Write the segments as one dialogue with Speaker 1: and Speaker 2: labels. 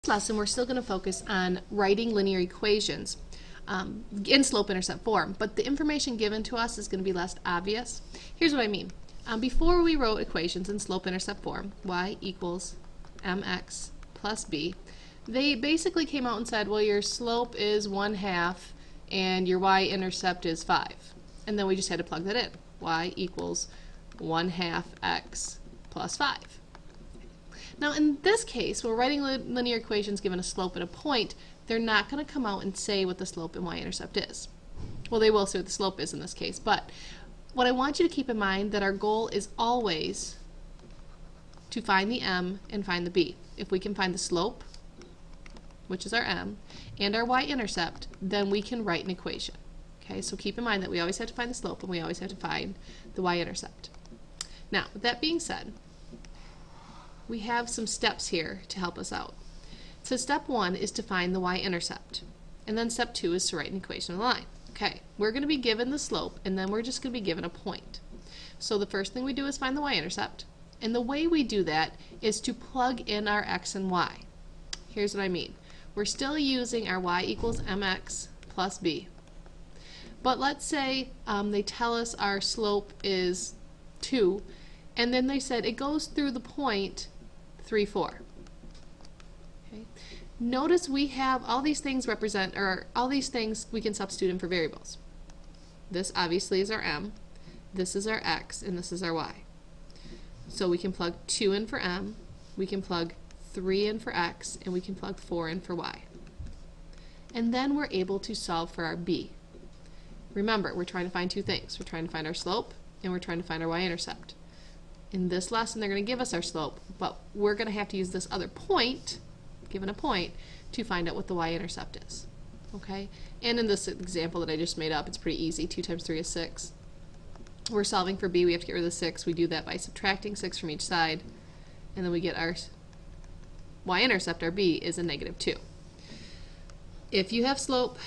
Speaker 1: Lesson, we're still going to focus on writing linear equations in slope-intercept form, but the information given to us is going to be less obvious. Here's what I mean. Before we wrote equations in slope-intercept form, y equals mx plus b, they basically came out and said, well, your slope is 1/2 and your y-intercept is 5. And then we just had to plug that in. Y equals 1/2 x plus 5. Now in this case, we're writing linear equations given a slope and a point. They're not going to come out and say what the slope and y-intercept is. Well, they will say what the slope is in this case, but what I want you to keep in mind that our goal is always to find the m and find the b. If we can find the slope, which is our m, and our y-intercept, then we can write an equation. Okay, so keep in mind that we always have to find the slope and we always have to find the y-intercept. Now, with that being said, we have some steps here to help us out. So step 1 is to find the y-intercept, and then step 2 is to write an equation of the line. Okay, we're going to be given the slope, and then we're just going to be given a point. So the first thing we do is find the y-intercept, and the way we do that is to plug in our x and y. Here's what I mean. We're still using our y equals mx plus b, but let's say they tell us our slope is 2, and then they said it goes through the point 3, 4. Okay. Notice we have all these things represent, or all these things we can substitute in for variables. This obviously is our m, this is our x, and this is our y. So we can plug 2 in for m, we can plug 3 in for x, and we can plug 4 in for y. And then we're able to solve for our b. Remember, we're trying to find two things. We're trying to find our slope, and we're trying to find our y-intercept. In this lesson, they're going to give us our slope, but we're going to have to use this other point, given a point, to find out what the y-intercept is. Okay? And in this example that I just made up, it's pretty easy. 2 times 3 is 6. We're solving for b. We have to get rid of the 6. We do that by subtracting 6 from each side, and then we get our y-intercept, our b, is a -2. If you have slope,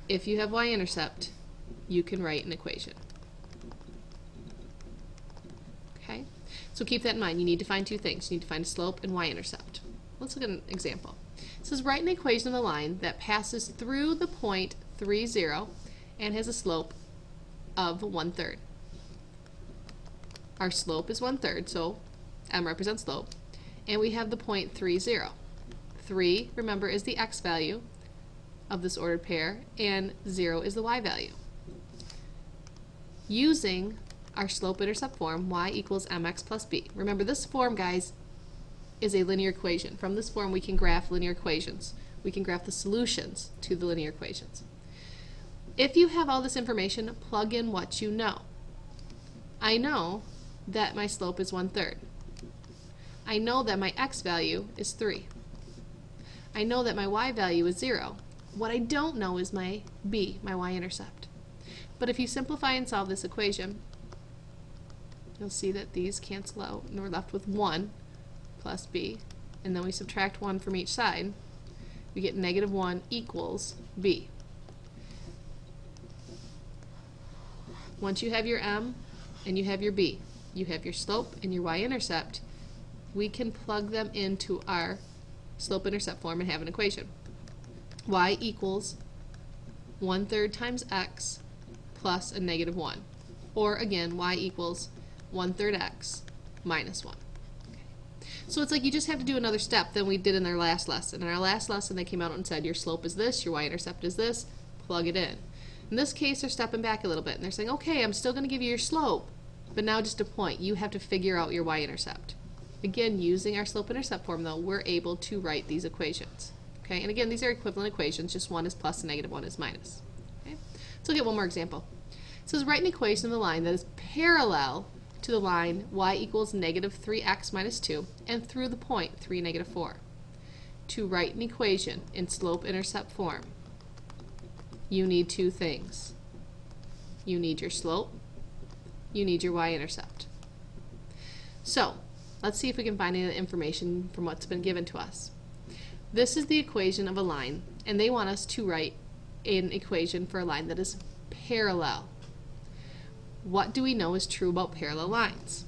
Speaker 1: if you have y-intercept, you can write an equation. Okay? So keep that in mind. You need to find two things. You need to find a slope and y-intercept. Let's look at an example. It says write an equation of the line that passes through the point 3, 0 and has a slope of 1/3. Our slope is 1/3, so m represents slope, and we have the point 3, 0. 3, remember, is the x value of this ordered pair, and 0 is the y value. Using our slope-intercept form, y equals mx plus b. Remember, this form, guys, is a linear equation. From this form, we can graph linear equations. We can graph the solutions to the linear equations. If you have all this information, plug in what you know. I know that my slope is 1/3. I know that my x value is 3. I know that my y value is 0. What I don't know is my b, my y-intercept. But if you simplify and solve this equation, you'll see that these cancel out, and we're left with 1 plus b, and then we subtract 1 from each side. We get -1 equals b. Once you have your m and you have your b, you have your slope and your y-intercept, we can plug them into our slope-intercept form and have an equation. Y equals 1/3 times x plus a -1. Or again, y equals 1/3 x minus 1. Okay. So it's like you just have to do another step than we did in our last lesson. In our last lesson, they came out and said your slope is this, your y-intercept is this, plug it in. In this case, they're stepping back a little bit, and they're saying, okay, I'm still going to give you your slope, but now just a point. You have to figure out your y-intercept. Again, using our slope-intercept form, though, we're able to write these equations. Okay, and again, these are equivalent equations, just one is plus and -1 is minus. Okay? So we'll get one more example. It says write an equation of the line that is parallel to the line y equals -3x minus 2 and through the point 3, -4. To write an equation in slope-intercept form, you need two things. You need your slope, you need your y-intercept. So, let's see if we can find any information from what's been given to us. This is the equation of a line, and they want us to write an equation for a line that is parallel. What do we know is true about parallel lines?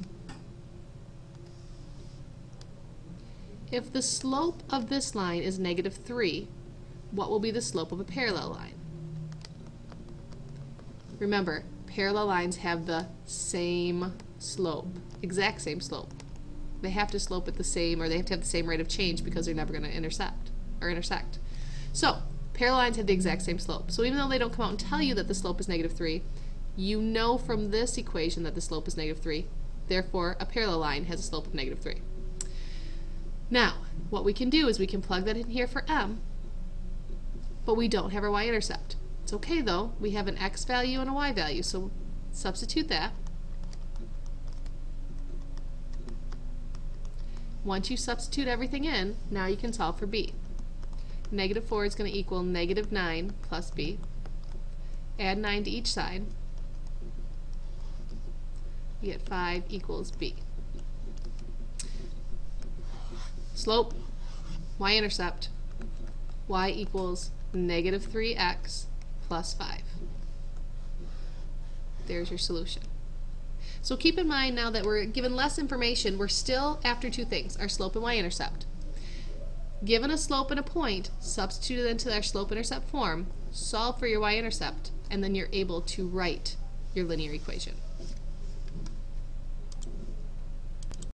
Speaker 1: if the slope of this line is -3, what will be the slope of a parallel line? Remember, parallel lines have the same slope, exact same slope. They have to slope at the same, or they have to have the same rate of change because they're never going to intersect. So, parallel lines have the exact same slope. So even though they don't come out and tell you that the slope is -3, you know from this equation that the slope is -3. Therefore, a parallel line has a slope of -3. Now, what we can do is we can plug that in here for m, but we don't have our y-intercept. It's okay though, we have an x value and a y value, so substitute that. Once you substitute everything in, now you can solve for b. -4 is going to equal -9 plus b. Add 9 to each side. You get 5 equals b. Slope, y-intercept, y equals -3x plus 5. There's your solution. So keep in mind now that we're given less information, we're still after two things, our slope and y-intercept. Given a slope and a point, substitute it into their slope-intercept form, solve for your y-intercept, and then you're able to write your linear equation.